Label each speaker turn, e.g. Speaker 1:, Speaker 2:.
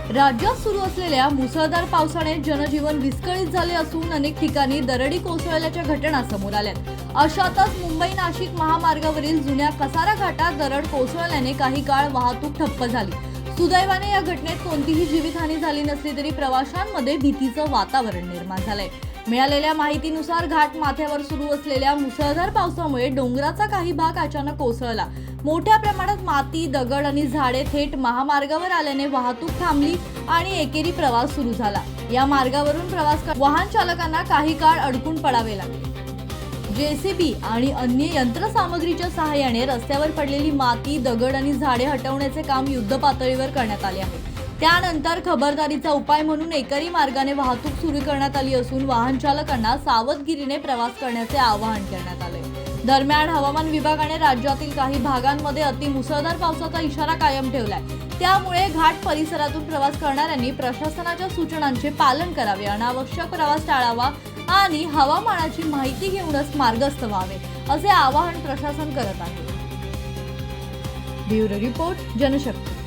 Speaker 1: राज्यात सुरू असलेल्या मुसळधार पावसाने जनजीवन विस्कळीत झाले असून अनेक ठिकाणी दरडी कोसळल्याच्या घटना समोर आल्यात। अशातच मुंबई नाशिक महामार्गावरील जुन्या कसारा घाटात दरड कोसळल्याने काही काळ वाहतूक ठप्प झाली। सुदैवाने या घटनेत कोणतीही जीवितहानी झाली नसली तरी प्रवाशांमध्ये भीतीचं वातावरण निर्माण झालंय। मिळालेल्या माहितीनुसार घाट माथ्यावर सुरू असलेल्या मुसळधार पावसामुळे डोंगराचा काही भाग अचानक कोसळला। मोठ्या प्रमाणात माती, दगड आणि झाडे थेट महामार्गावर आल्याने वाहतूक थांबली आणि एकेरी प्रवास सुरू झाला। या मार्गावरून वाहन चालकांना काही काळ अडकून पडावे लागले। जेसीबी आणि अन्य यंत्रसामग्रीच्या सहाय्याने रस्त्यावर पडलेली माती, दगड आणि झाडे हटवण्याचे काम युद्धपातळीवर करण्यात आले आहे। त्यानंतर खबरदारीचा उपाय म्हणून एकेरी मार्गाने वाहतूक सुरू करण्यात आली असून वाहन चालकांना सावधगिरीने प्रवास करण्याचे आवाहन करण्यात आले। दरम्यान हवामान विभागाने राज्यातील काही भागांमध्ये अतिमुसळधार पावसाचा इशारा कायम ठेवलाय। त्यामुळे घाट परिसरातून प्रवास करणाऱ्यांनी प्रशासनाच्या सूचनांचे पालन करावे, अनावश्यक प्रवास टाळावा आणि हवामानाची माहिती घेऊनच मार्गस्थ व्हावे, असे आवाहन प्रशासन करत आहे। Bureau report, Janshakti.